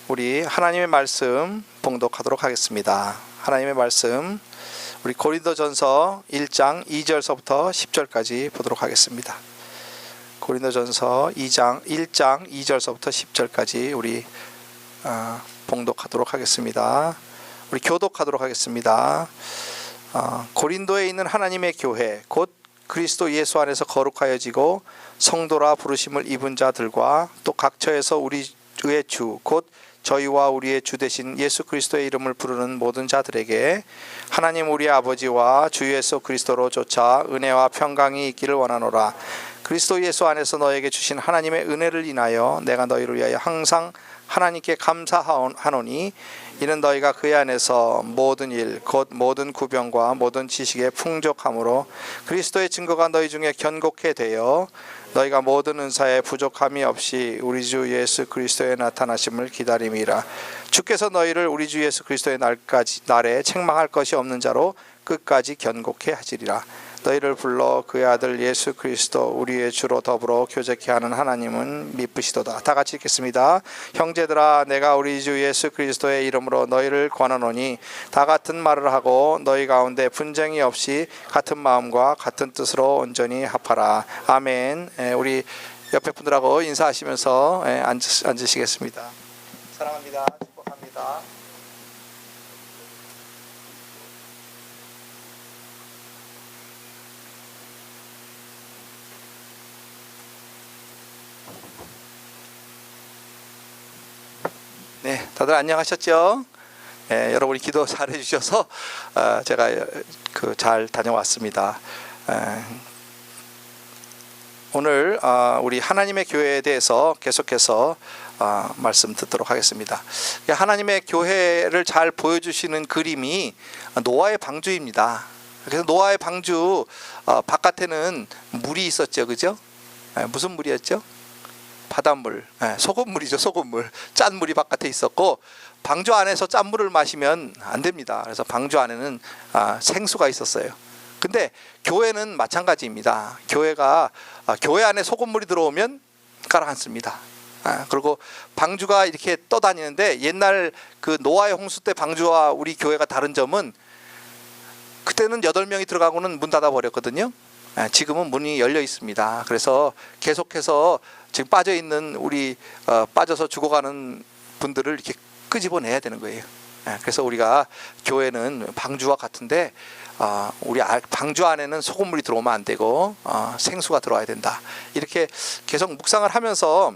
우리 하나님의 말씀 봉독하도록 하겠습니다. 하나님의 말씀 우리 고린도전서 1장 2절서부터 10절까지 보도록 하겠습니다. 고린도전서 1장 2절서부터 10절까지 우리 봉독하도록 하겠습니다. 우리 교독하도록 하겠습니다. 고린도에 있는 하나님의 교회 곧 그리스도 예수 안에서 거룩하여지고 성도라 부르심을 입은 자들과 또 각처에서 우리의 주 곧 저희와 우리의 주 되신 예수 그리스도의 이름을 부르는 모든 자들에게 하나님 우리 아버지와 주 예수 그리스도로 조차 은혜와 평강이 있기를 원하노라. 그리스도 예수 안에서 너에게 주신 하나님의 은혜를 인하여 내가 너희를 위하여 항상 하나님께 감사하노니 이는 너희가 그의 안에서 모든 일 곧 모든 구병과 모든 지식의 풍족함으로 그리스도의 증거가 너희 중에 견고케 되어 너희가 모든 은사에 부족함이 없이 우리 주 예수 그리스도의 나타나심을 기다림이라. 주께서 너희를 우리 주 예수 그리스도의 날에 책망할 것이 없는 자로 끝까지 견고케 하시리라. 너희를 불러 그의 아들 예수 그리스도 우리의 주로 더불어 교제케 하는 하나님은 미쁘시도다. 다 같이 읽겠습니다. 형제들아 내가 우리 주 예수 그리스도의 이름으로 너희를 권하노니 다 같은 말을 하고 너희 가운데 분쟁이 없이 같은 마음과 같은 뜻으로 온전히 합하라. 아멘. 우리 옆에 분들하고 인사하시면서 앉으시겠습니다. 사랑합니다. 축복합니다. 네, 다들 안녕하셨죠? 여러분이 기도 잘 해주셔서 제가 잘 다녀왔습니다. 오늘 우리 하나님의 교회에 대해서 계속해서 말씀 듣도록 하겠습니다. 하나님의 교회를 잘 보여주시는 그림이 노아의 방주입니다. 그래서 노아의 방주 바깥에는 물이 있었죠, 그죠? 무슨 물이었죠? 바닷물, 소금물이죠. 소금물, 짠 물이 바깥에 있었고 방주 안에서 짠 물을 마시면 안 됩니다. 그래서 방주 안에는 생수가 있었어요. 근데 교회는 마찬가지입니다. 교회가 교회 안에 소금물이 들어오면 가라앉습니다. 그리고 방주가 이렇게 떠다니는데 옛날 그 노아의 홍수 때 방주와 우리 교회가 다른 점은 그때는 8명이 들어가고는 문 닫아 버렸거든요. 지금은 문이 열려 있습니다. 그래서 계속해서 지금 빠져 있는 우리 빠져서 죽어가는 분들을 이렇게 끄집어내야 되는 거예요. 그래서 우리가 교회는 방주와 같은데 우리 방주 안에는 소금물이 들어오면 안 되고 생수가 들어와야 된다. 이렇게 계속 묵상을 하면서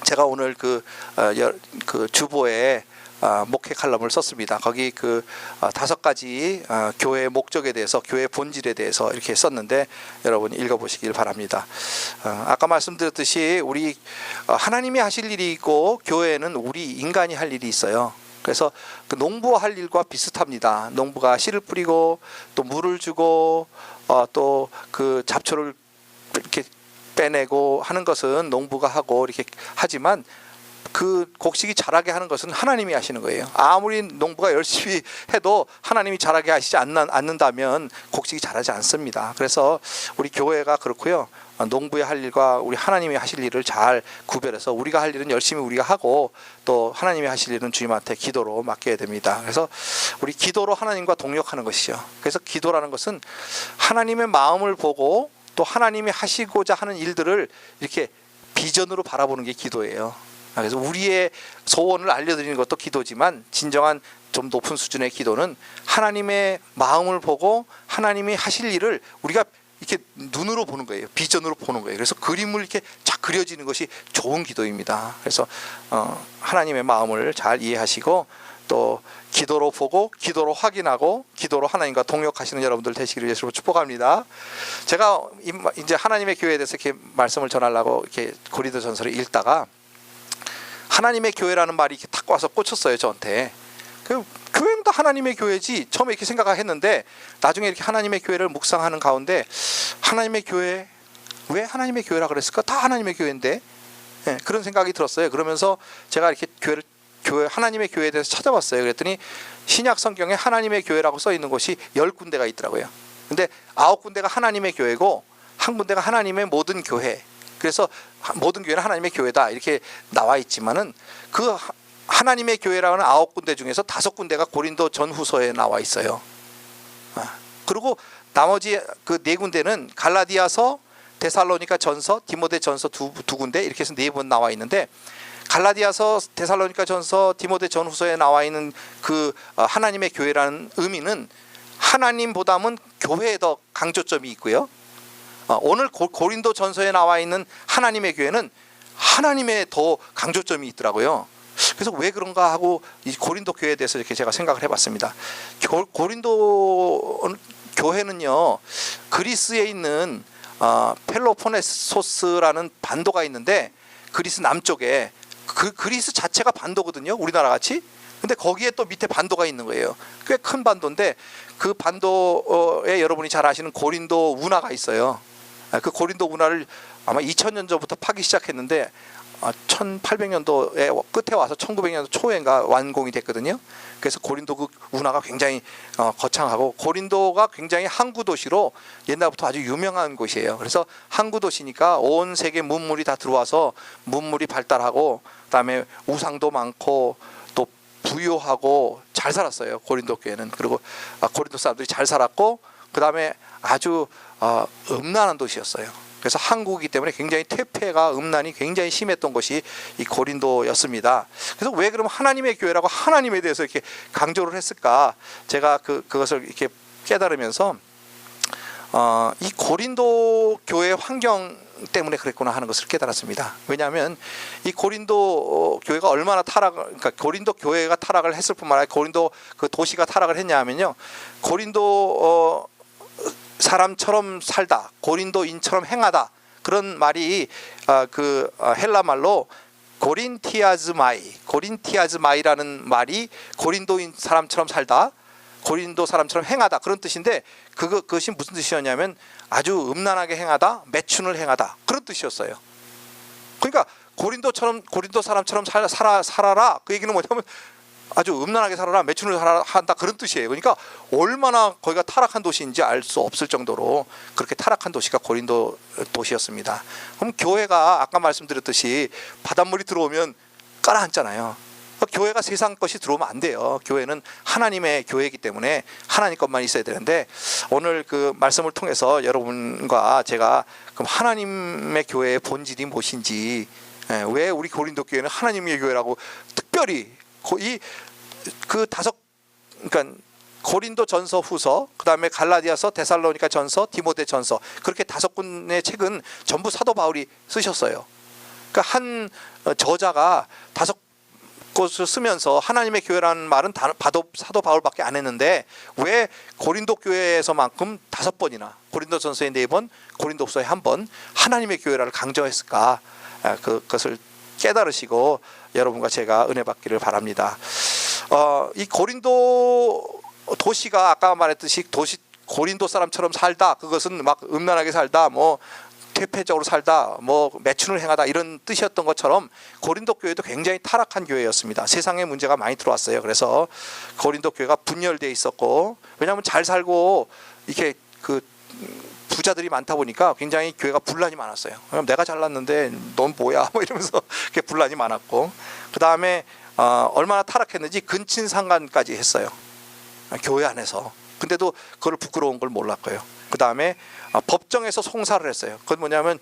제가 오늘 그 주보에 목회 칼럼을 썼습니다. 거기 5가지 교회의 목적에 대해서, 교회의 본질에 대해서 이렇게 썼는데 여러분 읽어보시길 바랍니다. 아까 말씀드렸듯이 우리 하나님이 하실 일이 있고 교회에는 우리 인간이 할 일이 있어요. 그래서 그 농부가 할 일과 비슷합니다. 농부가 씨를 뿌리고 또 물을 주고 또 그 잡초를 이렇게 빼내고 하는 것은 농부가 하고 이렇게 하지만 그 곡식이 자라게 하는 것은 하나님이 하시는 거예요. 아무리 농부가 열심히 해도 하나님이 자라게 하시지 않는다면 곡식이 자라지 않습니다. 그래서 우리 교회가 그렇고요. 농부의 할 일과 우리 하나님이 하실 일을 잘 구별해서 우리가 할 일은 열심히 우리가 하고 또 하나님이 하실 일은 주님한테 기도로 맡겨야 됩니다. 그래서 우리 기도로 하나님과 동역하는 것이죠. 그래서 기도라는 것은 하나님의 마음을 보고 또 하나님이 하시고자 하는 일들을 이렇게 비전으로 바라보는 게 기도예요. 그래서 우리의 소원을 알려드리는 것도 기도지만 진정한 좀 높은 수준의 기도는 하나님의 마음을 보고 하나님이 하실 일을 우리가 이렇게 눈으로 보는 거예요. 비전으로 보는 거예요. 그래서 그림을 이렇게 쫙 그려지는 것이 좋은 기도입니다. 그래서 하나님의 마음을 잘 이해하시고 또 기도로 보고 기도로 확인하고 기도로 하나님과 동역하시는 여러분들 되시기를 예수로 축복합니다. 제가 이제 하나님의 교회에 대해서 이렇게 말씀을 전하려고 이렇게 고린도전서를 읽다가 하나님의 교회라는 말이 이렇게 탁 와서 꽂혔어요, 저한테. 교회는 다 하나님의 교회지 처음에 이렇게 생각했는데 나중에 이렇게 하나님의 교회를 묵상하는 가운데 하나님의 교회, 왜 하나님의 교회라 그랬을까? 다 하나님의 교회인데. 그런 생각이 들었어요. 그러면서 제가 이렇게 하나님의 교회에 대해서 찾아봤어요. 그랬더니 신약 성경에 하나님의 교회라고 써 있는 곳이 10군데가 있더라고요. 근데 9군데가 하나님의 교회고 1군데가 하나님의 모든 교회. 그래서 모든 교회는 하나님의 교회다 이렇게 나와 있지만은 그 하나님의 교회라는 9군데 중에서 5군데가 고린도 전후서에 나와 있어요. 그리고 나머지 그 4군데는 갈라디아서, 데살로니가 전서, 디모데 전서 두 군데 이렇게 해서 4번 나와 있는데, 갈라디아서, 데살로니가 전서, 디모데 전후서에 나와 있는 그 하나님의 교회라는 의미는 하나님보다는 교회에 더 강조점이 있고요. 오늘 고린도 전서에 나와 있는 하나님의 교회는 하나님에 더 강조점이 있더라고요. 그래서 왜 그런가 하고 이 고린도 교회에 대해서 이렇게 제가 생각을 해봤습니다. 고린도 교회는요, 그리스에 있는 펠로포네소스라는 반도가 있는데, 그리스 남쪽에 그리스 자체가 반도거든요, 우리나라 같이. 근데 거기에 또 밑에 반도가 있는 거예요. 꽤 큰 반도인데, 그 반도에 여러분이 잘 아시는 고린도 운하가 있어요. 그 고린도 운하를 아마 2000년 전부터 파기 시작했는데 1800년도에 끝에 와서 1900년도 초에인가 완공이 됐거든요. 그래서 고린도 그 운하가 굉장히 거창하고, 고린도가 굉장히 항구 도시로 옛날부터 아주 유명한 곳이에요. 그래서 항구 도시니까 온 세계 문물이 다 들어와서 문물이 발달하고, 그다음에 우상도 많고 또 부유하고 잘 살았어요, 고린도 교회는. 그리고 고린도 사람들이 잘 살았고, 그다음에 아주 음란한 도시였어요. 그래서 한국이기 때문에 굉장히 퇴폐가, 음란이 굉장히 심했던 것이 이 고린도였습니다. 그래서 왜 그러면 하나님의 교회라고 하나님에 대해서 이렇게 강조를 했을까? 제가 그것을 이렇게 깨달으면서 이 고린도 교회 환경 때문에 그랬구나 하는 것을 깨달았습니다. 왜냐하면 이 고린도 교회가 얼마나 그러니까 고린도 교회가 타락을 했을 뿐만 아니라 고린도 그 도시가 타락을 했냐면요, 고린도 사람처럼 살다, 고린도인처럼 행하다, 그런 말이 그 헬라 말로 고린티아즈마이라는 말이 고린도인 사람처럼 살다, 고린도 사람처럼 행하다, 그런 뜻인데, 그것이 무슨 뜻이었냐면 아주 음란하게 행하다, 매춘을 행하다, 그런 뜻이었어요. 그러니까 고린도 사람처럼 살아라, 그 얘기는 뭐냐면 아주 음란하게 살아라, 매춘을 한다, 그런 뜻이에요. 그러니까 얼마나 거기가 타락한 도시인지 알 수 없을 정도로 그렇게 타락한 도시가 고린도 도시였습니다. 그럼 교회가 아까 말씀드렸듯이 바닷물이 들어오면 깔아앉잖아요. 교회가 세상 것이 들어오면 안 돼요. 교회는 하나님의 교회이기 때문에 하나님 것만 있어야 되는데, 오늘 그 말씀을 통해서 여러분과 제가 그럼 하나님의 교회의 본질이 무엇인지, 왜 우리 고린도 교회는 하나님의 교회라고 특별히 그러니까 고린도 전서 후서, 그다음에 갈라디아서, 데살로니가 전서, 디모데 전서, 그렇게 5권의 책은 전부 사도 바울이 쓰셨어요. 그러니까 한 저자가 5권을 쓰면서 하나님의 교회라는 말은 사도 바울밖에 안 했는데, 왜 고린도 교회에서만큼 5번이나, 고린도 전서에 4번, 고린도 후서에 1번 하나님의 교회라를 강조했을까? 그것을 깨달으시고 여러분과 제가 은혜 받기를 바랍니다. 이 고린도 도시가 아까 말했듯이 고린도 사람처럼 살다, 그것은 막 음란하게 살다, 뭐 퇴폐적으로 살다, 뭐 매춘을 행하다, 이런 뜻이었던 것처럼 고린도 교회도 굉장히 타락한 교회였습니다. 세상에 문제가 많이 들어왔어요. 그래서 고린도 교회가 분열되어 있었고, 왜냐하면 잘 살고 이렇게 그 부자들이 많다 보니까 굉장히 교회가 분란이 많았어요. 그럼 내가 잘났는데 넌 뭐야, 뭐 이러면서 그렇게 분란이 많았고, 그 다음에 얼마나 타락했는지 근친상간까지 했어요, 교회 안에서. 근데도 그걸 부끄러운 걸 몰랐고요. 그 다음에 법정에서 송사를 했어요. 그건 뭐냐면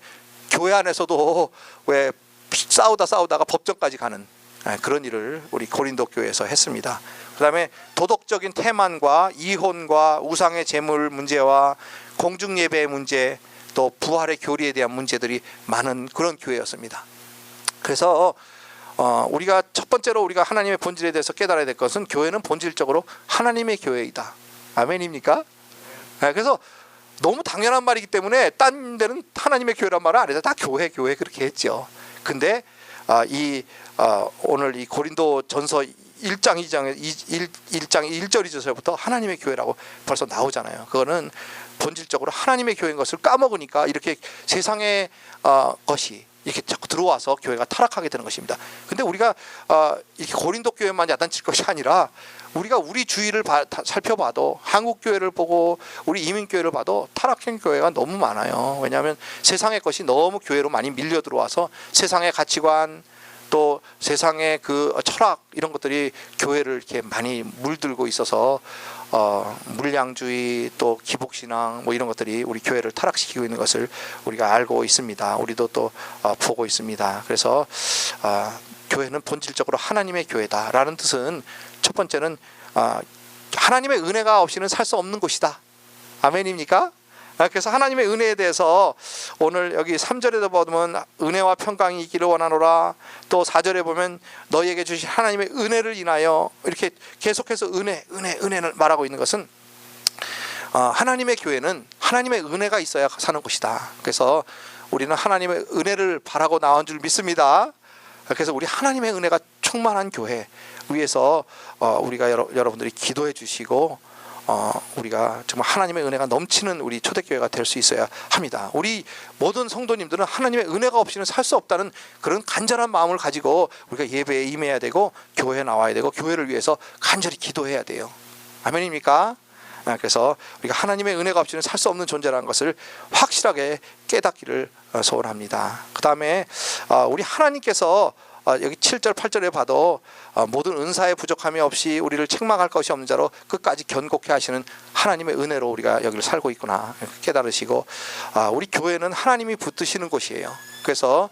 교회 안에서도 왜 싸우다가 법정까지 가는 그런 일을 우리 고린도 교회에서 했습니다. 그 다음에 도덕적인 태만과 이혼과 우상의 제물 문제와 공중예배의 문제, 또 부활의 교리에 대한 문제들이 많은 그런 교회였습니다. 그래서 우리가 첫 번째로 우리가 하나님의 본질에 대해서 깨달아야 될 것은, 교회는 본질적으로 하나님의 교회이다. 아멘입니까? 그래서 너무 당연한 말이기 때문에 딴 데는 하나님의 교회란 말을 안 해서 다 교회 그렇게 했죠. 근데 오늘 이 고린도 전서 1장 1절 2절부터 하나님의 교회라고 벌써 나오잖아요. 그거는 본질적으로 하나님의 교회인 것을 까먹으니까 이렇게 세상의 것이 이렇게 자꾸 들어와서 교회가 타락하게 되는 것입니다. 근데 우리가 이렇게 고린도 교회만 야단칠 것이 아니라, 우리가 우리 주위를 살펴봐도, 한국 교회를 보고 우리 이민 교회를 봐도 타락한 교회가 너무 많아요. 왜냐하면 세상의 것이 너무 교회로 많이 밀려 들어와서 세상의 가치관, 또 세상의 그 철학 이런 것들이 교회를 이렇게 많이 물들고 있어서 물량주의 또 기복신앙 뭐 이런 것들이 우리 교회를 타락시키고 있는 것을 우리가 알고 있습니다. 우리도 또 보고 있습니다. 그래서 교회는 본질적으로 하나님의 교회다라는 뜻은 첫 번째는 하나님의 은혜가 없이는 살 수 없는 곳이다. 아멘입니까? 그래서 하나님의 은혜에 대해서 오늘 여기 3절에도 보면 은혜와 평강이 있기를 원하노라, 또 4절에 보면 너희에게 주신 하나님의 은혜를 인하여, 이렇게 계속해서 은혜를 말하고 있는 것은 하나님의 교회는 하나님의 은혜가 있어야 사는 곳이다. 그래서 우리는 하나님의 은혜를 바라고 나온 줄 믿습니다. 그래서 우리 하나님의 은혜가 충만한 교회 위해서 우리가 여러분들이 기도해 주시고 우리가 정말 하나님의 은혜가 넘치는 우리 초대교회가 될 수 있어야 합니다. 우리 모든 성도님들은 하나님의 은혜가 없이는 살 수 없다는 그런 간절한 마음을 가지고 우리가 예배에 임해야 되고 교회에 나와야 되고 교회를 위해서 간절히 기도해야 돼요. 아멘입니까? 그래서 우리가 하나님의 은혜가 없이는 살 수 없는 존재라는 것을 확실하게 깨닫기를 소원합니다. 그 다음에 우리 하나님께서 여기 7절 8절에 봐도 모든 은사에 부족함이 없이 우리를 책망할 것이 없는 자로 끝까지 견고케 하시는 하나님의 은혜로 우리가 여기를 살고 있구나 깨달으시고, 우리 교회는 하나님이 붙드시는 곳이에요. 그래서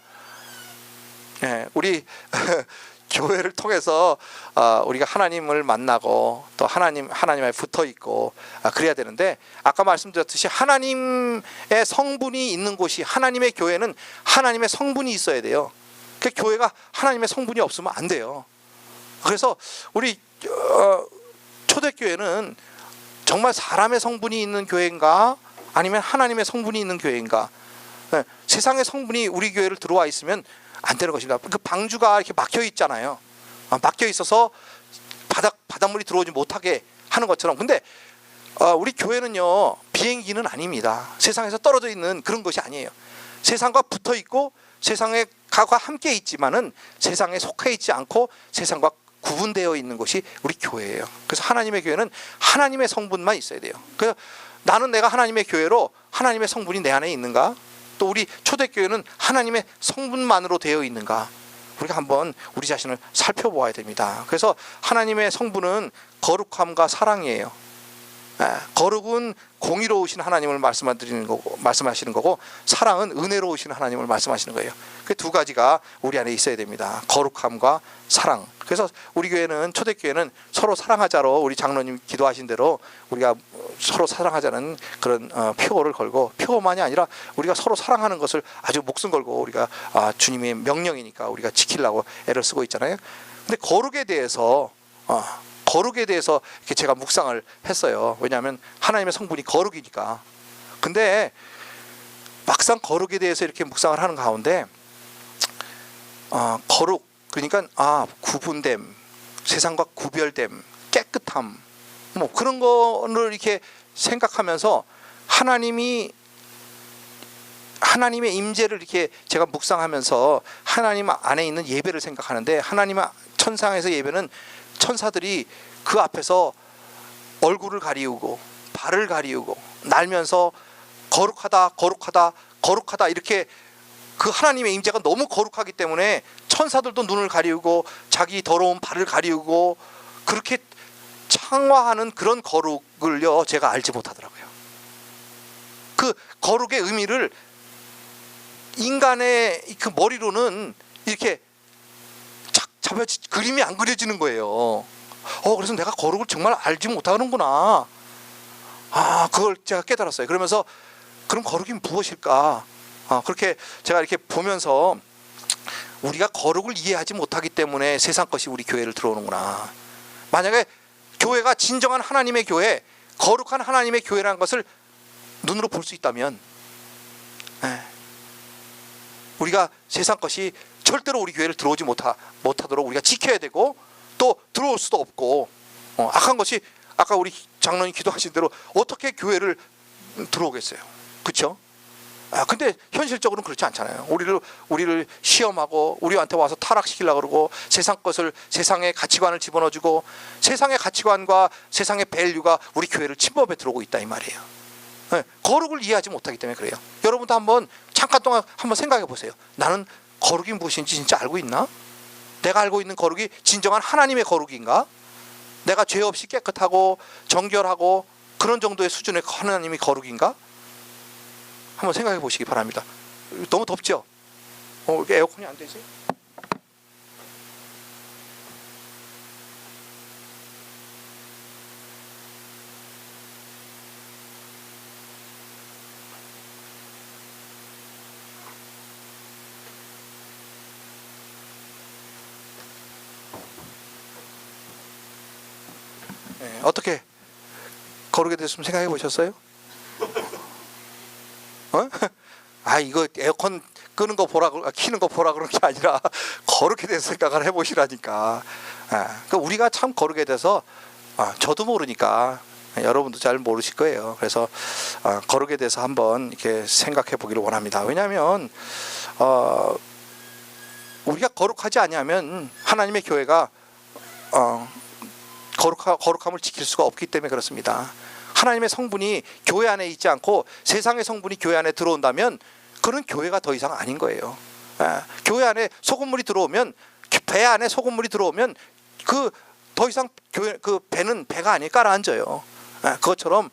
우리 교회를 통해서 우리가 하나님을 만나고 또 하나님에 붙어 있고 그래야 되는데, 아까 말씀드렸듯이 하나님의 성분이 있는 곳이, 하나님의 교회는 하나님의 성분이 있어야 돼요. 그 교회가 하나님의 성분이 없으면 안 돼요. 그래서 우리 초대교회는 정말 사람의 성분이 있는 교회인가 아니면 하나님의 성분이 있는 교회인가. 세상의 성분이 우리 교회를 들어와 있으면 안 되는 것입니다. 그 방주가 이렇게 막혀 있잖아요. 막혀 있어서 바닷물이 들어오지 못하게 하는 것처럼. 근데 우리 교회는요, 비행기는 아닙니다. 세상에서 떨어져 있는 그런 것이 아니에요. 세상과 붙어 있고 세상과 함께 있지만은 세상에 속해 있지 않고 세상과 구분되어 있는 것이 우리 교회예요. 그래서 하나님의 교회는 하나님의 성분만 있어야 돼요. 그래서 나는 내가 하나님의 교회로 하나님의 성분이 내 안에 있는가? 또 우리 초대교회는 하나님의 성분만으로 되어 있는가? 우리가 한번 우리 자신을 살펴보아야 됩니다. 그래서 하나님의 성분은 거룩함과 사랑이에요. 거룩은 공의로우신 하나님을 말씀하시는 거고, 사랑은 은혜로우신 하나님을 말씀하시는 거예요. 그 두 가지가 우리 안에 있어야 됩니다. 거룩함과 사랑. 그래서 우리 교회는, 초대교회는 서로 사랑하자로, 우리 장로님 기도하신 대로 우리가 서로 사랑하자는 그런 표어를 걸고, 표어만이 아니라 우리가 서로 사랑하는 것을 아주 목숨 걸고 우리가 주님의 명령이니까 우리가 지키려고 애를 쓰고 있잖아요. 근데 거룩에 대해서 이렇게 제가 묵상을 했어요. 왜냐하면 하나님의 성분이 거룩이니까. 근데 막상 거룩에 대해서 이렇게 묵상을 하는 가운데 거룩, 그러니까 구분됨, 세상과 구별됨, 깨끗함, 뭐 그런 거를 이렇게 생각하면서 하나님의 임재를 이렇게 제가 묵상하면서 하나님 안에 있는 예배를 생각하는데, 하나님 천상에서 예배는 천사들이 그 앞에서 얼굴을 가리우고 발을 가리우고 날면서 거룩하다 거룩하다 거룩하다, 이렇게 그 하나님의 임재가 너무 거룩하기 때문에 천사들도 눈을 가리우고 자기 더러운 발을 가리우고 그렇게 창화하는 그런 거룩을요, 제가 알지 못하더라고요. 그 거룩의 의미를 인간의 그 머리로는 이렇게 그림이 안 그려지는 거예요. 그래서 내가 거룩을 정말 알지 못하는구나. 그걸 제가 깨달았어요. 그러면서 그럼 거룩이 무엇일까? 그렇게 제가 이렇게 보면서 우리가 거룩을 이해하지 못하기 때문에 세상 것이 우리 교회를 들어오는구나. 만약에 교회가 진정한 하나님의 교회, 거룩한 하나님의 교회라는 것을 눈으로 볼 수 있다면, 우리가 세상 것이 절대로 우리 교회를 들어오지 못하도록 우리가 지켜야 되고, 또 들어올 수도 없고, 악한 것이 아까 우리 장로님 기도하신 대로 어떻게 교회를 들어오겠어요? 그렇죠? 근데 현실적으로는 그렇지 않잖아요. 우리를 시험하고 우리한테 와서 타락시키려고 그러고, 세상의 가치관을 집어넣어주고, 세상의 가치관과 세상의 밸류가 우리 교회를 침범해 들어오고 있다, 이 말이에요. 거룩을 이해하지 못하기 때문에 그래요. 여러분도 한번 잠깐 동안 한번 생각해 보세요. 나는 거룩이 무엇인지 진짜 알고 있나? 내가 알고 있는 거룩이 진정한 하나님의 거룩인가? 내가 죄 없이 깨끗하고 정결하고 그런 정도의 수준의 하나님의 거룩인가? 한번 생각해 보시기 바랍니다. 너무 덥죠? 에어컨이 안 되세요? 네, 어떻게 거룩에 대해서 좀 생각해 보셨어요? 이거 에어컨 끄는 거 보라, 키는 거 보라 그런 게 아니라 거룩에 대해서 생각을 해보시라니까. 그러니까 우리가 참 거룩에 대해서 저도 모르니까 여러분도 잘 모르실 거예요. 그래서 거룩에 대해서 한번 이렇게 생각해 보기를 원합니다. 왜냐하면 우리가 거룩하지 아니하면 하나님의 교회가 거룩함을 지킬 수가 없기 때문에 그렇습니다. 하나님의 성분이 교회 안에 있지 않고 세상의 성분이 교회 안에 들어온다면 그는 교회가 더 이상 아닌 거예요. 교회 안에 소금물이 들어오면, 배 안에 소금물이 들어오면 그 더 이상 교회, 그 배는 배가 아니에 깔아앉아요. 그것처럼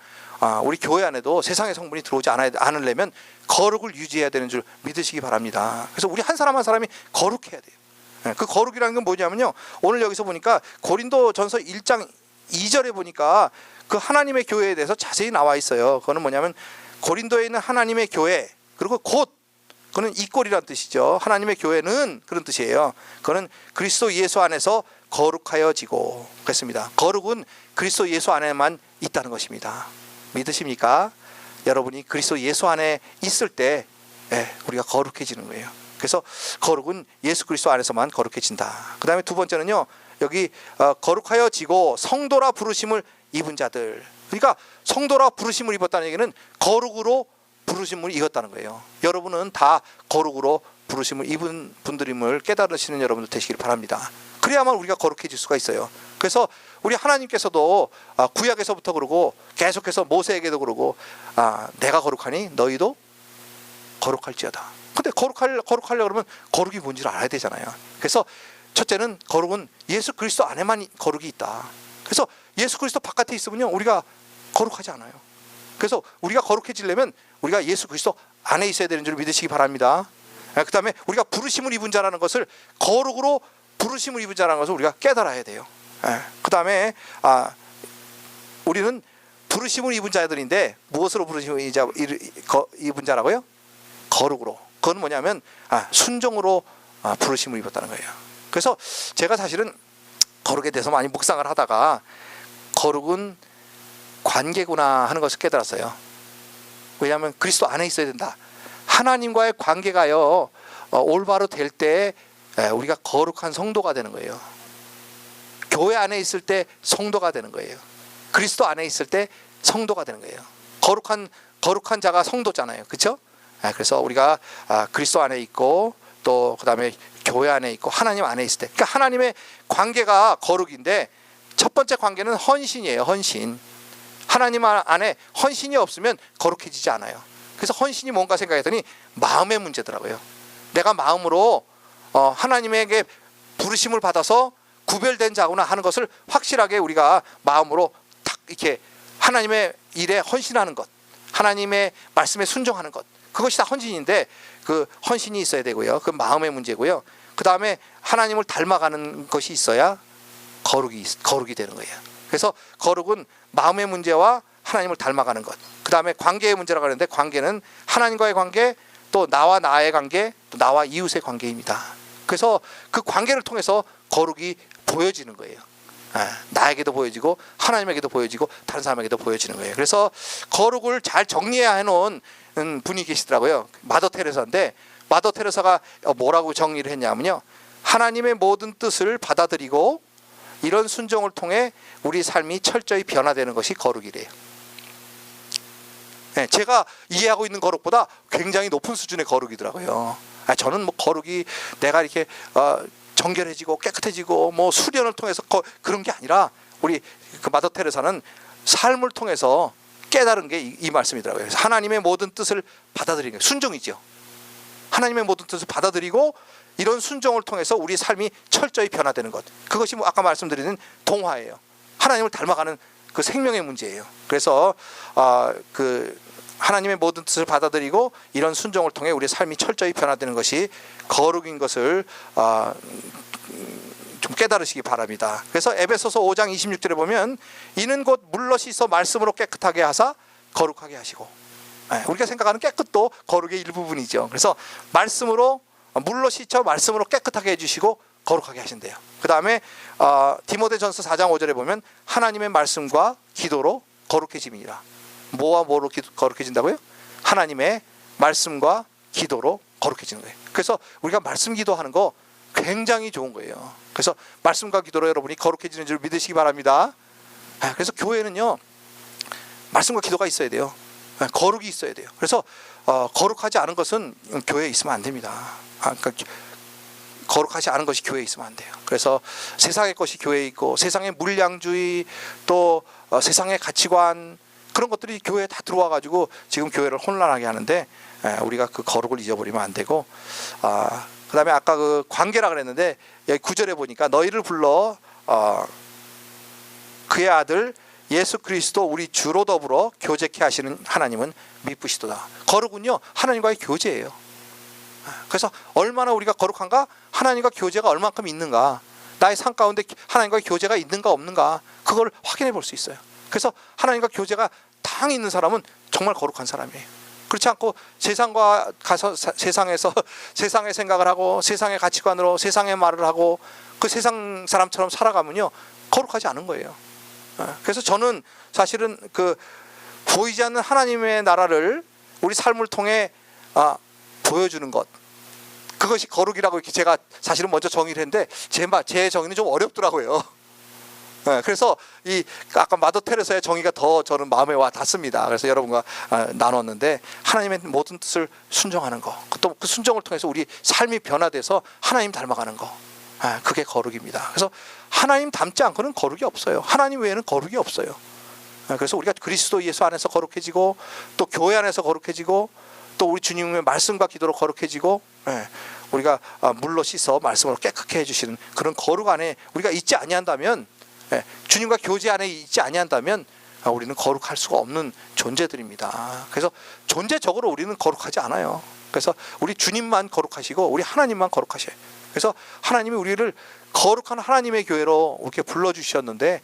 우리 교회 안에도 세상의 성분이 들어오지 않으려면 거룩을 유지해야 되는 줄 믿으시기 바랍니다. 그래서 우리 한 사람 한 사람이 거룩해야 돼요. 그 거룩이라는 건 뭐냐면요, 오늘 여기서 보니까 고린도전서 1장 2절에 보니까 그 하나님의 교회에 대해서 자세히 나와 있어요. 그거는 뭐냐면 고린도에 있는 하나님의 교회, 그리고 곧, 그는 이꼴이란 뜻이죠. 하나님의 교회는 그런 뜻이에요. 그거는 그리스도 예수 안에서 거룩하여지고, 그렇습니다. 거룩은 그리스도 예수 안에만 있다는 것입니다. 믿으십니까? 여러분이 그리스도 예수 안에 있을 때 우리가 거룩해지는 거예요. 그래서 거룩은 예수 그리스도 안에서만 거룩해진다. 그 다음에 두 번째는요, 여기 거룩하여지고 성도라 부르심을 입은 자들. 그러니까 성도라 부르심을 입었다는 얘기는 거룩으로 부르심을 입었다는 거예요. 여러분은 다 거룩으로 부르심을 입은 분들임을 깨달으시는 여러분들 되시길 바랍니다. 그래야만 우리가 거룩해질 수가 있어요. 그래서 우리 하나님께서도 구약에서부터 그러고 계속해서 모세에게도 그러고 내가 거룩하니 너희도 거룩할지어다. 근데 거룩하려고 그러면 거룩이 뭔지를 알아야 되잖아요. 그래서 첫째는 거룩은 예수 그리스도 안에만 거룩이 있다. 그래서 예수 그리스도 바깥에 있으면요, 우리가 거룩하지 않아요. 그래서 우리가 거룩해지려면 우리가 예수 그리스도 안에 있어야 되는 줄 믿으시기 바랍니다. 그 다음에 우리가 부르심을 입은 자라는 것을, 거룩으로 부르심을 입은 자라는 것을 우리가 깨달아야 돼요. 그 다음에 우리는 부르심을 입은 자들인데 무엇으로 부르심을 입은 자라고요? 거룩으로. 그건 뭐냐면 순종으로 부르심을 입었다는 거예요. 그래서 제가 사실은 거룩에 대해서 많이 묵상을 하다가 거룩은 관계구나 하는 것을 깨달았어요. 왜냐하면 그리스도 안에 있어야 된다. 하나님과의 관계가요, 올바로 될 때 우리가 거룩한 성도가 되는 거예요. 교회 안에 있을 때 성도가 되는 거예요. 그리스도 안에 있을 때 성도가 되는 거예요. 거룩한 자가 성도잖아요. 그렇죠? 그래서 우리가 그리스도 안에 있고 또 그 다음에 교회 안에 있고 하나님 안에 있을 때, 그러니까 하나님의 관계가 거룩인데 첫 번째 관계는 헌신이에요. 헌신. 하나님 안에 헌신이 없으면 거룩해지지 않아요. 그래서 헌신이 뭔가 생각했더니 마음의 문제더라고요. 내가 마음으로 하나님에게 부르심을 받아서 구별된 자구나 하는 것을 확실하게 우리가 마음으로 탁 이렇게 하나님의 일에 헌신하는 것, 하나님의 말씀에 순종하는 것, 그것이 다 헌신인데 그 헌신이 있어야 되고요. 그 마음의 문제고요. 그 다음에 하나님을 닮아가는 것이 있어야 거룩이 되는 거예요. 그래서 거룩은 마음의 문제와 하나님을 닮아가는 것, 그 다음에 관계의 문제라고 하는데 관계는 하나님과의 관계, 또 나와 나의 관계, 또 나와 이웃의 관계입니다. 그래서 그 관계를 통해서 거룩이 보여지는 거예요. 나에게도 보여지고 하나님에게도 보여지고 다른 사람에게도 보여지는 거예요. 그래서 거룩을 잘 정리해야 해놓은 분이 계시더라고요. 마더 테레사인데, 마더 테레사가 뭐라고 정리를 했냐면요, 하나님의 모든 뜻을 받아들이고 이런 순종을 통해 우리 삶이 철저히 변화되는 것이 거룩이래요. 제가 이해하고 있는 거룩보다 굉장히 높은 수준의 거룩이더라고요. 저는 뭐 거룩이 내가 이렇게 정결해지고 깨끗해지고 뭐 수련을 통해서 그런 게 아니라, 우리 그 마더 테레사는 삶을 통해서 깨달은 게 이 말씀이더라고요. 하나님의 모든 뜻을 받아들이는 게 순종이죠. 하나님의 모든 뜻을 받아들이고 이런 순종을 통해서 우리 삶이 철저히 변화되는 것, 그것이 아까 말씀드리는 동화예요. 하나님을 닮아가는 그 생명의 문제예요. 그래서 그 하나님의 모든 뜻을 받아들이고 이런 순종을 통해 우리의 삶이 철저히 변화되는 것이 거룩인 것을 좀 깨달으시기 바랍니다. 그래서 에베소서 5장 26절에 보면 이는 곧 물로 씻어 말씀으로 깨끗하게 하사 거룩하게 하시고, 우리가 생각하는 깨끗도 거룩의 일부분이죠. 그래서 말씀으로, 물로 씻어 말씀으로 깨끗하게 해주시고 거룩하게 하신대요. 그 다음에 디모데전서 4장 5절에 보면 하나님의 말씀과 기도로 거룩해짐이니라. 뭐와 뭐로 거룩해진다고요? 하나님의 말씀과 기도로 거룩해지는 거예요. 그래서 우리가 말씀 기도하는 거 굉장히 좋은 거예요. 그래서 말씀과 기도로 여러분이 거룩해지는 줄 믿으시기 바랍니다. 그래서 교회는요, 말씀과 기도가 있어야 돼요. 거룩이 있어야 돼요. 그래서 거룩하지 않은 것은 교회에 있으면 안 됩니다. 그러니까 거룩하지 않은 것이 교회에 있으면 안 돼요. 그래서 세상의 것이 교회에 있고 세상의 물량주의, 또 세상의 가치관, 그런 것들이 교회에 다 들어와 가지고 지금 교회를 혼란하게 하는데, 우리가 그 거룩을 잊어버리면 안 되고, 그 다음에 아까 그 관계라 그랬는데 여기 9절에 보니까 너희를 불러 그의 아들 예수 그리스도 우리 주로 더불어 교제케 하시는 하나님은 미쁘시도다. 거룩은요, 하나님과의 교제예요. 그래서 얼마나 우리가 거룩한가, 하나님과 교제가 얼만큼 있는가, 나의 삶 가운데 하나님과의 교제가 있는가 없는가, 그걸 확인해 볼 수 있어요. 그래서 하나님과 교제가 당 있는 사람은 정말 거룩한 사람이에요. 그렇지 않고 세상과 가서 세상에서 세상의 생각을 하고 세상의 가치관으로 세상의 말을 하고 그 세상 사람처럼 살아가면요, 거룩하지 않은 거예요. 그래서 저는 사실은 그 보이지 않는 하나님의 나라를 우리 삶을 통해 보여주는 것, 그것이 거룩이라고 이렇게 제가 사실은 먼저 정의를 했는데 제 정의는 좀 어렵더라고요. 그래서 이 아까 마더 테레사의 정의가 더 저는 마음에 와 닿습니다. 그래서 여러분과 나눴는데, 하나님의 모든 뜻을 순종하는 거, 또 그 순종을 통해서 우리 삶이 변화돼서 하나님 닮아가는 거, 그게 거룩입니다. 그래서 하나님 닮지 않고는 거룩이 없어요. 하나님 외에는 거룩이 없어요. 그래서 우리가 그리스도 예수 안에서 거룩해지고, 또 교회 안에서 거룩해지고, 또 우리 주님의 말씀과 기도로 거룩해지고, 우리가 물로 씻어 말씀으로 깨끗게 해주시는 그런 거룩 안에 우리가 있지 아니한다면, 주님과 교제 안에 있지 아니한다면 우리는 거룩할 수가 없는 존재들입니다. 그래서 존재적으로 우리는 거룩하지 않아요. 그래서 우리 주님만 거룩하시고 우리 하나님만 거룩하셔요. 그래서 하나님이 우리를 거룩한 하나님의 교회로 이렇게 불러주셨는데,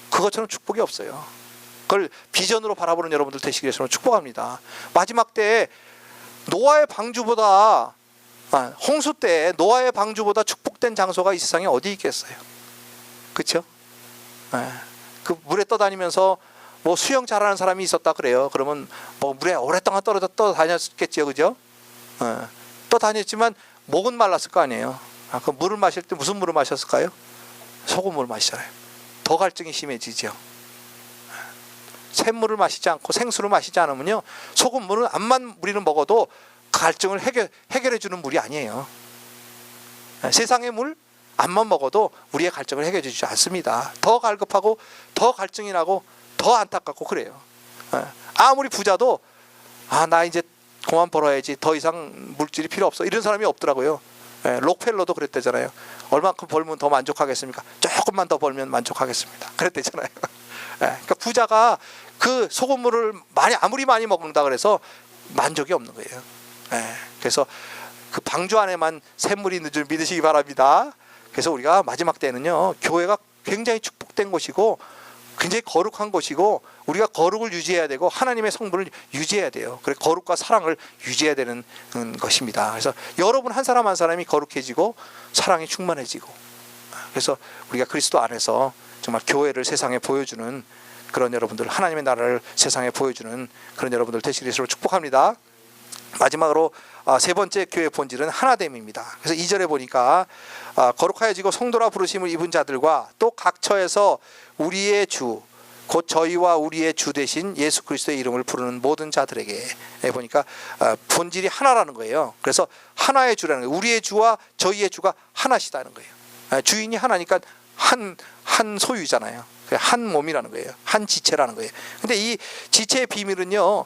그것처럼 축복이 없어요. 그걸 비전으로 바라보는 여러분들 되시기 위해서 축복합니다. 마지막 때에 노아의 방주보다, 홍수 때에 노아의 방주보다 축복된 장소가 이 세상에 어디 있겠어요? 그렇죠? 그 물에 떠다니면서 뭐 수영 잘하는 사람이 있었다 그래요. 그러면 뭐 물에 오랫동안 떠다녔겠죠, 그죠? 떠다녔지만 목은 말랐을 거 아니에요. 그 물을 마실 때 무슨 물을 마셨을까요? 소금물을 마시잖아요. 더 갈증이 심해지죠. 샘물을 마시지 않고 생수를 마시지 않으면요, 소금물은 암만 우리는 먹어도 갈증을 해결해 주는 물이 아니에요. 세상의 물 암만 먹어도 우리의 갈증을 해결해 주지 않습니다. 더 갈급하고 더 갈증이 나고 더 안타깝고 그래요. 아무리 부자도 나 이제 그만 벌어야지, 더 이상 물질이 필요 없어, 이런 사람이 없더라고요. 록펠러도 그랬대잖아요. 얼마큼 벌면 더 만족하겠습니까? 조금만 더 벌면 만족하겠습니다, 그랬대잖아요. 그러니까 부자가 그 소금물을 아무리 많이 먹는다 그래서 만족이 없는 거예요. 그래서 그 방주 안에만 샘물이 있는 줄 믿으시기 바랍니다. 그래서 우리가 마지막 때는요, 교회가 굉장히 축복된 곳이고 굉장히 거룩한 곳이고, 우리가 거룩을 유지해야 되고 하나님의 성분을 유지해야 돼요. 그래서 거룩과 사랑을 유지해야 되는 것입니다. 그래서 여러분 한 사람 한 사람이 거룩해지고 사랑이 충만해지고, 그래서 우리가 그리스도 안에서 정말 교회를 세상에 보여주는 그런 여러분들, 하나님의 나라를 세상에 보여주는 그런 여러분들 되시기 위해서 축복합니다. 마지막으로 세 번째 교회의 본질은 하나됨입니다. 그래서 2절에 보니까 거룩하여지고 성도라 부르심을 입은 자들과 또 각 처에서 우리의 주 곧 저희와 우리의 주 되신 예수 그리스도의 이름을 부르는 모든 자들에게, 보니까 본질이 하나라는 거예요. 그래서 하나의 주라는 거예요. 우리의 주와 저희의 주가 하나시다는 거예요. 주인이 하나니까 한 소유잖아요. 한 몸이라는 거예요. 한 지체라는 거예요. 근데 이 지체의 비밀은요,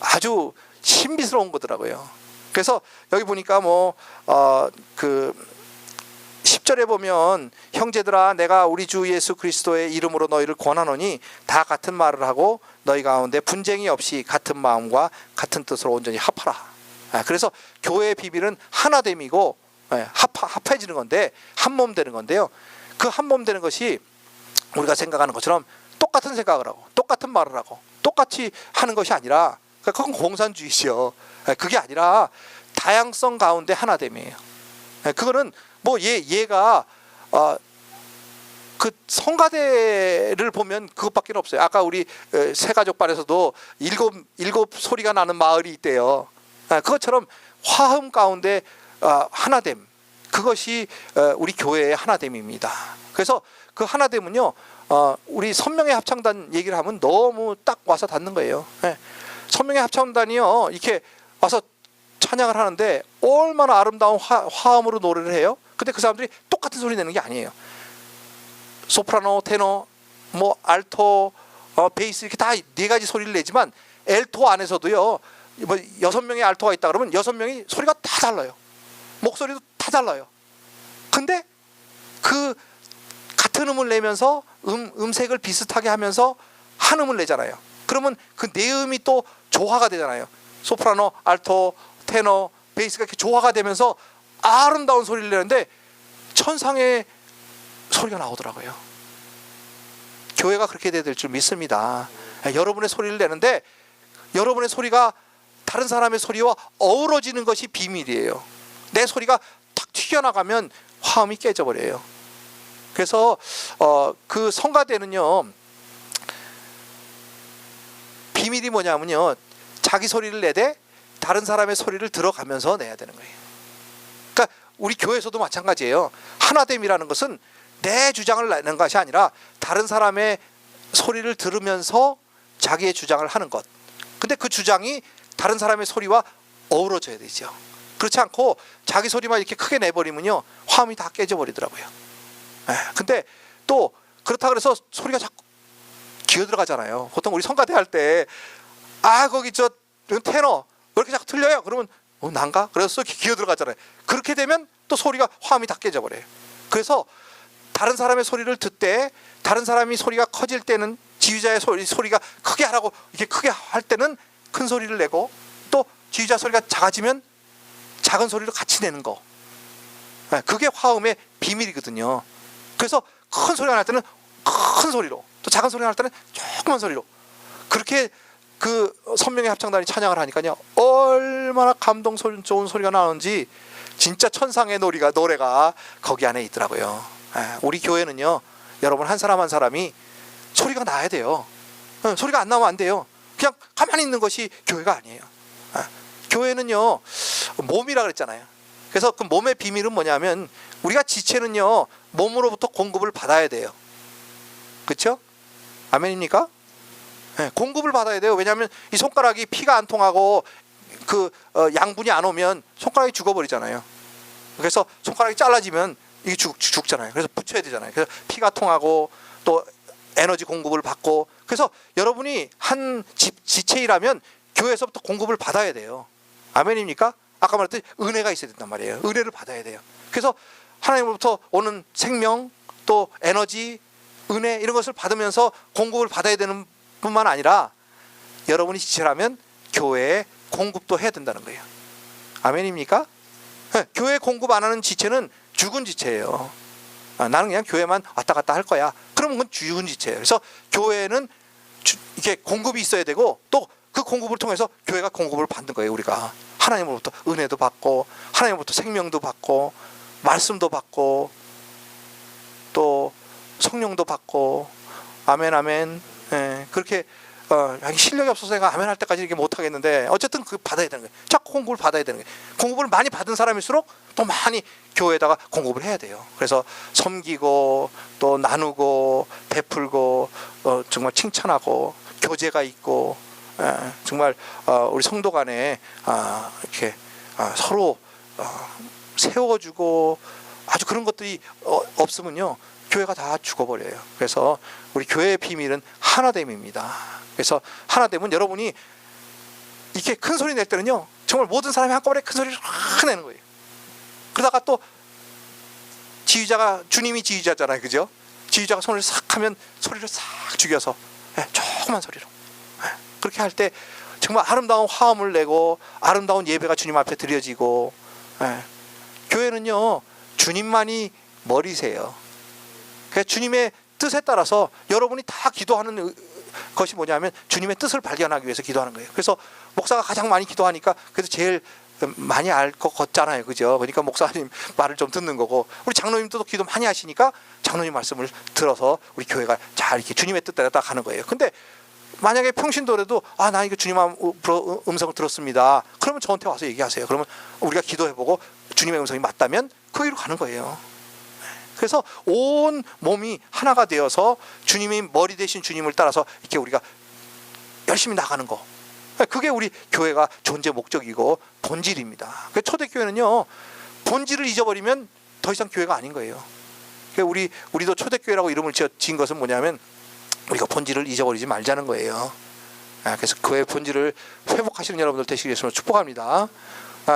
아주 신비스러운 거더라고요. 그래서 여기 보니까 그 10절에 보면 형제들아 내가 우리 주 예수 그리스도의 이름으로 너희를 권하노니 다 같은 말을 하고 너희 가운데 분쟁이 없이 같은 마음과 같은 뜻으로 온전히 합하라. 그래서 교회의 비밀은 하나됨이고 합해지는 건데 한 몸 되는 건데요. 그 한 몸 되는 것이 우리가 생각하는 것처럼 똑같은 생각을 하고 똑같은 말을 하고 똑같이 하는 것이 아니라 그건 공산주의죠. 그게 아니라 다양성 가운데 하나됨이에요. 그거는 얘가 그 성가대를 보면 그것밖에 없어요. 아까 우리 새가족반에서도 일곱 소리가 나는 마을이 있대요. 그것처럼 화음 가운데 하나됨, 그것이 우리 교회의 하나됨입니다. 그래서 그 하나됨은요, 우리 선명의 합창단 얘기를 하면 너무 딱 와서 닿는 거예요. 선명의 합창단이요, 이렇게 와서 찬양을 하는데 얼마나 아름다운 화음으로 노래를 해요. 근데 그 사람들이 똑같은 소리 내는 게 아니에요. 소프라노, 테너, 알토, 베이스 이렇게 다 네 가지 소리를 내지만 엘토 안에서도요, 6명의 알토가 있다 그러면 6명이 소리가 다 달라요. 목소리도 다 달라요. 근데 그 같은 음을 내면서 음색을 비슷하게 하면서 한 음을 내잖아요. 그러면 그 네 음이 또 조화가 되잖아요. 소프라노, 알토, 테너, 베이스가 이렇게 조화가 되면서 아름다운 소리를 내는데 천상의 소리가 나오더라고요. 교회가 그렇게 돼야 될 줄 믿습니다. 여러분의 소리를 내는데 여러분의 소리가 다른 사람의 소리와 어우러지는 것이 비밀이에요. 내 소리가 탁 튀겨나가면 화음이 깨져버려요. 그래서 그 성가대는요, 비밀이 뭐냐면요, 자기 소리를 내되 다른 사람의 소리를 들어가면서 내야 되는 거예요. 그러니까 우리 교회에서도 마찬가지예요. 하나됨이라는 것은 내 주장을 내는 것이 아니라 다른 사람의 소리를 들으면서 자기의 주장을 하는 것. 근데 그 주장이 다른 사람의 소리와 어우러져야 되죠. 그렇지 않고 자기 소리만 이렇게 크게 내버리면요, 화음이 다 깨져버리더라고요. 근데 또 그렇다 그래서 소리가 자꾸 기어들어가잖아요. 보통 우리 성가대 할 때 거기 저 테너 왜 이렇게 자꾸 틀려요? 그러면 난가? 그래서 기어들어가잖아요. 그렇게 되면 또 소리가 화음이 다 깨져버려요. 그래서 다른 사람의 소리를 듣되 다른 사람이 소리가 커질 때는 지휘자의 소리가 크게 하라고 이렇게 크게 할 때는 큰 소리를 내고, 또 지휘자 소리가 작아지면 작은 소리를 같이 내는 거. 그게 화음의 비밀이거든요. 그래서 큰 소리가 날 때는 큰 소리로, 또 작은 소리가 날 때는 조그만 소리로, 그렇게 그 선명의 합창단이 찬양을 하니까요, 얼마나 감동 좋은 소리가 나오는지 진짜 천상의 노래가 거기 안에 있더라고요. 우리 교회는요, 여러분 한 사람 한 사람이 소리가 나야 돼요. 소리가 안 나면 안 돼요. 그냥 가만히 있는 것이 교회가 아니에요. 교회는요, 몸이라 그랬잖아요. 그래서 그 몸의 비밀은 뭐냐면, 우리가 지체는요, 몸으로부터 공급을 받아야 돼요. 그렇죠? 아멘입니까? 공급을 받아야 돼요. 왜냐하면 이 손가락이 피가 안 통하고 그 양분이 안 오면 손가락이 죽어버리잖아요. 그래서 손가락이 잘라지면 이게 죽잖아요. 그래서 붙여야 되잖아요. 그래서 피가 통하고 또 에너지 공급을 받고, 그래서 여러분이 한 지체이라면 교회에서부터 공급을 받아야 돼요. 아멘입니까? 아까 말했듯이 은혜가 있어야 된단 말이에요. 은혜를 받아야 돼요. 그래서 하나님으로부터 오는 생명, 또 에너지, 은혜, 이런 것을 받으면서 공급을 받아야 되는 뿐만 아니라 여러분이 지체라면 교회에 공급도 해야 된다는 거예요. 아멘입니까? 교회 공급 안 하는 지체는 죽은 지체예요. 나는 그냥 교회만 왔다 갔다 할 거야. 그러면 그건 죽은 지체예요. 그래서 교회는 이게 공급이 있어야 되고, 또 그 공급을 통해서 교회가 공급을 받는 거예요. 우리가 하나님으로부터 은혜도 받고, 하나님으로부터 생명도 받고, 말씀도 받고, 또 성령도 받고. 아멘, 아멘. 그렇게 실력이 없어서 내가 아멘 할 때까지 이렇게 못 하겠는데, 어쨌든 그 받아야 되는 거예요. 자꾸 공급을 받아야 되는 거예요. 공급을 많이 받은 사람일수록 또 많이 교회에다가 공급을 해야 돼요. 그래서 섬기고, 또 나누고, 베풀고, 정말 칭찬하고, 교제가 있고, 정말 우리 성도 간에 이렇게 서로 세워주고, 아주 그런 것들이 없으면요, 교회가 다 죽어버려요. 그래서 우리 교회의 비밀은 하나됨입니다. 그래서 하나됨은 여러분이 이렇게 큰 소리 낼 때는요, 정말 모든 사람이 한꺼번에 큰 소리를 확 내는 거예요. 그러다가 또 지휘자가, 주님이 지휘자잖아요, 그죠? 지휘자가 손을 싹 하면 소리를 싹 죽여서 조그만 소리로 그렇게 할 때 정말 아름다운 화음을 내고 아름다운 예배가 주님 앞에 드려지고. 교회는요, 주님만이 머리세요. 그러니까 주님의 뜻에 따라서 여러분이 다 기도하는 것이 뭐냐면 주님의 뜻을 발견하기 위해서 기도하는 거예요. 그래서 목사가 가장 많이 기도하니까 그래서 제일 많이 알 것 같잖아요, 그죠? 그러니까 목사님 말을 좀 듣는 거고, 우리 장로님도 기도 많이 하시니까 장로님 말씀을 들어서 우리 교회가 잘 이렇게 주님의 뜻대로 딱 가는 거예요. 근데 만약에 평신도라도 나 이거 주님 음성을 들었습니다, 그러면 저한테 와서 얘기하세요. 그러면 우리가 기도해보고 주님의 음성이 맞다면 그 길로 가는 거예요. 그래서 온 몸이 하나가 되어서 주님이 머리 대신 주님을 따라서 이렇게 우리가 열심히 나가는 거, 그게 우리 교회가 존재 목적이고 본질입니다. 초대교회는요, 본질을 잊어버리면 더 이상 교회가 아닌 거예요. 우리도 초대교회라고 이름을 지은 것은 뭐냐면 우리가 본질을 잊어버리지 말자는 거예요. 그래서 교회의 본질을 회복하시는 여러분들 되시기 위해서 축복합니다.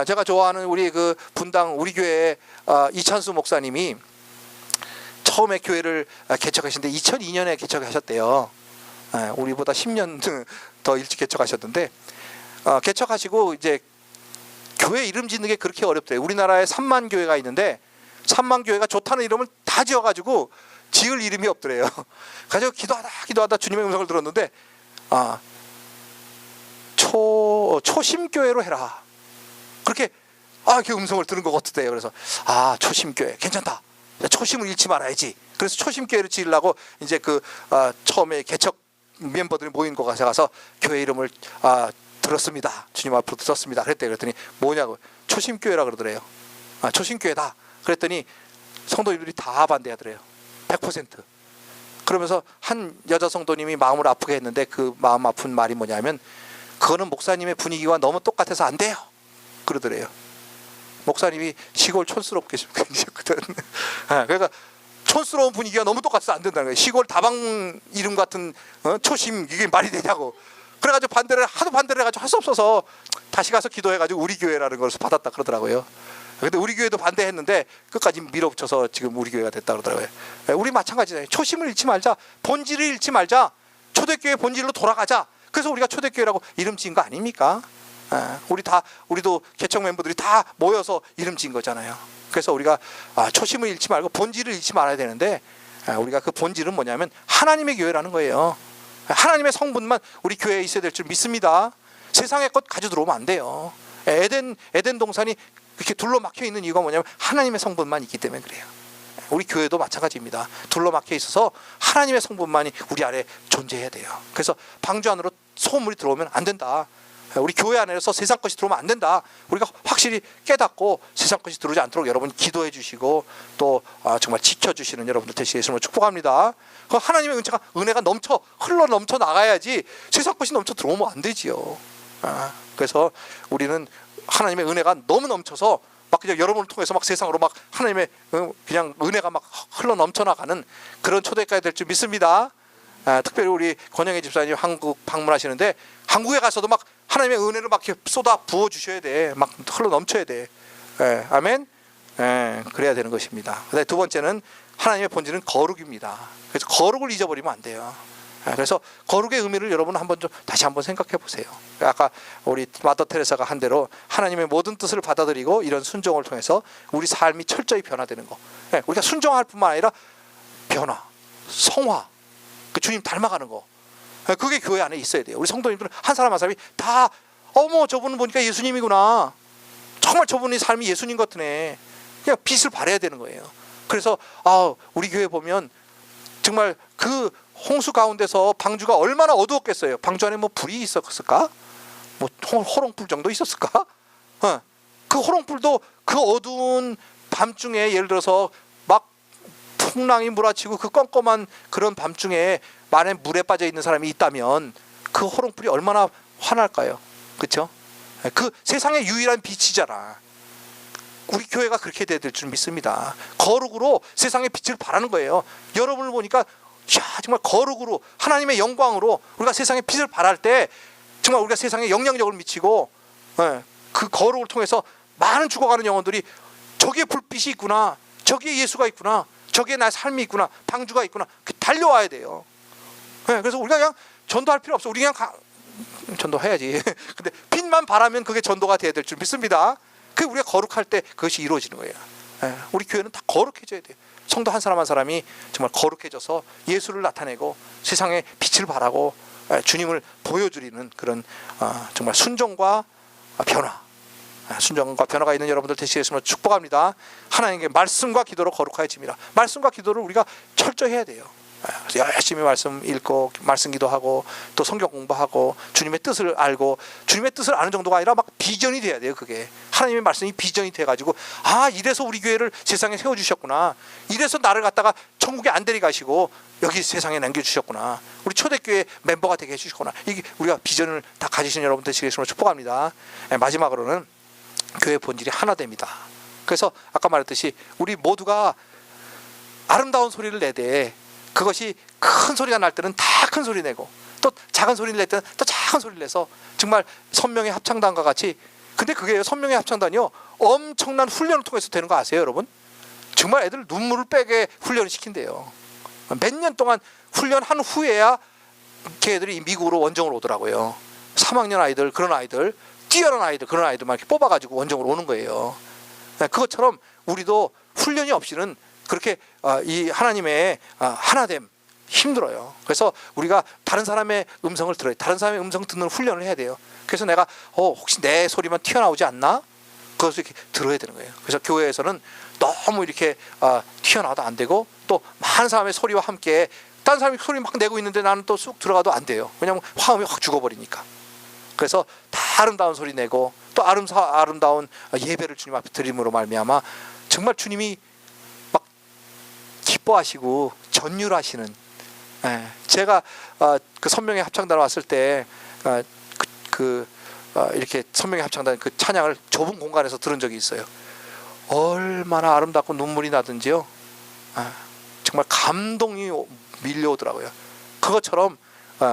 제가 좋아하는 우리 그 분당 우리 교회 이찬수 목사님이 처음에 교회를 개척하셨는데 2002년에 개척하셨대요. 우리보다 10년 더 일찍 개척하셨는데, 개척하시고 이제 교회 이름 짓는 게 그렇게 어렵대요. 우리나라에 3만 교회가 있는데 3만 교회가 좋다는 이름을 다 지어가지고 지을 이름이 없더래요. 그래서 기도하다 주님의 음성을 들었는데 초심교회로 해라, 그렇게 그 음성을 들은 것 같대요. 그래서 초심교회 괜찮다, 초심을 잃지 말아야지. 그래서 초심교회를 지으려고 이제 처음에 개척 멤버들이 모인 곳에 가서 교회 이름을 들었습니다, 주님 앞으로 들었습니다 그랬대요. 그랬더니 뭐냐고, 초심교회라 그러더래요. 초심교회다 그랬더니 성도님들이 다 반대하더래요. 100%. 그러면서 한 여자 성도님이 마음을 아프게 했는데 그 마음 아픈 말이 뭐냐면, 그거는 목사님의 분위기와 너무 똑같아서 안 돼요 그러더래요. 목사님이 시골 촌스럽게 계셨거든. 그러니까 촌스러운 분위기가 너무 똑같아서 안 된다는 거예요. 시골 다방 이름 같은 초심, 이게 말이 되냐고. 그래가지고 하도 반대를 해가지고 할 수 없어서 다시 가서 기도해가지고 우리 교회라는 것을 받았다 그러더라고요. 근데 우리 교회도 반대했는데 끝까지 밀어붙여서 지금 우리 교회가 됐다 그러더라고요. 우리 마찬가지잖아요. 초심을 잃지 말자, 본질을 잃지 말자, 초대교회 본질로 돌아가자. 그래서 우리가 초대교회라고 이름 지은 거 아닙니까? 우리도 개척 멤버들이 다 모여서 이름 지은 거잖아요. 그래서 우리가 초심을 잃지 말고 본질을 잃지 말아야 되는데, 우리가 그 본질은 뭐냐면 하나님의 교회라는 거예요. 하나님의 성분만 우리 교회에 있어야 될 줄 믿습니다. 세상의 것 가지고 들어오면 안 돼요. 에덴 동산이 그렇게 둘러막혀 있는 이유가 뭐냐면 하나님의 성분만 있기 때문에 그래요. 우리 교회도 마찬가지입니다. 둘러막혀 있어서 하나님의 성분만이 우리 안에 존재해야 돼요. 그래서 방주 안으로 소물이 들어오면 안 된다. 우리 교회 안에서 세상 것이 들어오면 안 된다. 우리가 확실히 깨닫고 세상 것이 들어오지 않도록 여러분 기도해 주시고 또 정말 지켜주시는 여러분들 되시기 위해서 축복합니다. 그 하나님의 은혜가 흘러 넘쳐 나가야지 세상 것이 넘쳐 들어오면 안 되지요. 그래서 우리는 하나님의 은혜가 너무 넘쳐서 막 그냥 여러분을 통해서 막 세상으로 막 하나님의 그냥 은혜가 막 흘러 넘쳐 나가는 그런 초대까지 될 줄 믿습니다. 특별히 우리 권영애 집사님 한국 방문하시는데 한국에 가서도 막 하나님의 은혜를 막 이렇게 쏟아 부어 주셔야 돼. 막 흘러 넘쳐야 돼. 아멘. 그래야 되는 것입니다. 두 번째는 하나님의 본질은 거룩입니다. 그래서 거룩을 잊어버리면 안 돼요. 그래서 거룩의 의미를 여러분 다시 한번 생각해 보세요. 아까 우리 마더 테레사가 한 대로 하나님의 모든 뜻을 받아들이고 이런 순종을 통해서 우리 삶이 철저히 변화되는 거. 우리가 순종할 뿐만 아니라 변화, 성화, 그 주님 닮아가는 거. 그게 교회 안에 있어야 돼요. 우리 성도님들은 한 사람 한 사람이 다 저분은 보니까 예수님이구나. 정말 저분의 삶이 예수님 같으네. 그냥 빛을 발해야 되는 거예요. 그래서 우리 교회 보면 정말 그 홍수 가운데서 방주가 얼마나 어두웠겠어요. 방주 안에 불이 있었을까? 호롱불 정도 있었을까? 그 호롱불도 그 어두운 밤중에 예를 들어서 막 풍랑이 몰아치고 그 껌껌한 그런 밤중에 만에 물에 빠져 있는 사람이 있다면 그 호롱불이 얼마나 환할까요? 그렇죠? 그 세상의 유일한 빛이잖아. 우리 교회가 그렇게 돼야 될 줄 믿습니다. 거룩으로 세상의 빛을 발하는 거예요. 여러분을 보니까 정말 거룩으로 하나님의 영광으로 우리가 세상에 빛을 발할 때 정말 우리가 세상에 영향력을 미치고 그 거룩을 통해서 많은 죽어가는 영혼들이 저기에 불빛이 있구나, 저기에 예수가 있구나, 저기에 나의 삶이 있구나, 방주가 있구나, 달려와야 돼요. 그래서 우리가 그냥 전도할 필요 없어. 우리 그냥 전도해야지. 근데 빛만 바라면 그게 전도가 돼야 될 줄 믿습니다. 그 우리가 거룩할 때 그것이 이루어지는 거예요. 우리 교회는 다 거룩해져야 돼요. 성도 한 사람 한 사람이 정말 거룩해져서 예수를 나타내고 세상에 빛을 발하고 주님을 보여드리는 그런 정말 순종과 변화, 순종과 변화가 있는 여러분들 되시겠음을 축복합니다. 하나님께 말씀과 기도로 거룩해집니다. 말씀과 기도를 우리가 철저히 해야 돼요. 그래서 열심히 말씀 읽고 말씀 기도하고 또 성경 공부하고 주님의 뜻을 알고, 주님의 뜻을 아는 정도가 아니라 막 비전이 돼야 돼요. 그게 하나님의 말씀이 비전이 돼가지고, 이래서 우리 교회를 세상에 세워주셨구나, 이래서 나를 갖다가 천국에 안 데려가시고 여기 세상에 남겨주셨구나, 우리 초대교회 멤버가 되게 해주셨구나, 이게 우리가 비전을 다 가지신 여러분 되시겠음을 축복합니다. 마지막으로는 교회 본질이 하나 됩니다. 그래서 아까 말했듯이 우리 모두가 아름다운 소리를 내되 그것이 큰 소리가 날 때는 다 큰 소리 내고, 또 작은 소리를 낼 때는 또 작은 소리를 내서 정말 선명의 합창단과 같이. 근데 그게 선명의 합창단이요, 엄청난 훈련을 통해서 되는 거 아세요 여러분? 정말 애들 눈물을 빼게 훈련을 시킨대요. 몇 년 동안 훈련한 후에야 걔들이 미국으로 원정을 오더라고요. 3학년 아이들, 그런 아이들, 뛰어난 아이들, 그런 아이들만 이렇게 뽑아가지고 원정으로 오는 거예요. 그것처럼 우리도 훈련이 없이는 그렇게 이 하나님의 하나됨 힘들어요. 그래서 우리가 다른 사람의 음성을 들어요. 다른 사람의 음성 듣는 훈련을 해야 돼요. 그래서 내가 혹시 내 소리만 튀어나오지 않나? 그것을 이렇게 들어야 되는 거예요. 그래서 교회에서는 너무 이렇게 튀어나와도 안 되고, 또 많은 사람의 소리와 함께 다른 사람이 소리 막 내고 있는데 나는 또 쑥 들어가도 안 돼요. 왜냐하면 화음이 확 죽어버리니까. 그래서 다 아름다운 소리 내고 또 아름다운 예배를 주님 앞에 드림으로 말미암아 정말 주님이 막 기뻐하시고 전율하시는, 제가 그 선명의 합창단 왔을 때 이렇게 선명의 합창단 그 찬양을 좁은 공간에서 들은 적이 있어요. 얼마나 아름답고 눈물이 나든지요, 정말 감동이 밀려오더라고요. 그것처럼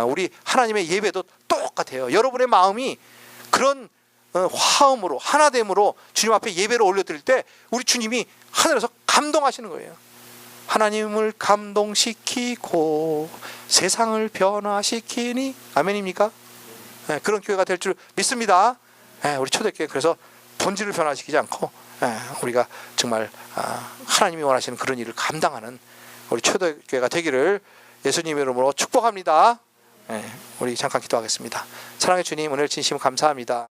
우리 하나님의 예배도 똑같아요. 여러분의 마음이 그런 화음으로 하나됨으로 주님 앞에 예배를 올려드릴 때 우리 주님이 하늘에서 감동하시는 거예요. 하나님을 감동시키고 세상을 변화시키니, 아멘입니까? 그런 교회가 될 줄 믿습니다. 우리 초대교회 그래서 본질을 변화시키지 않고 우리가 정말 하나님이 원하시는 그런 일을 감당하는 우리 초대교회가 되기를 예수님 이름으로 축복합니다. 우리 잠깐 기도하겠습니다. 사랑의 주님, 오늘 진심 감사합니다.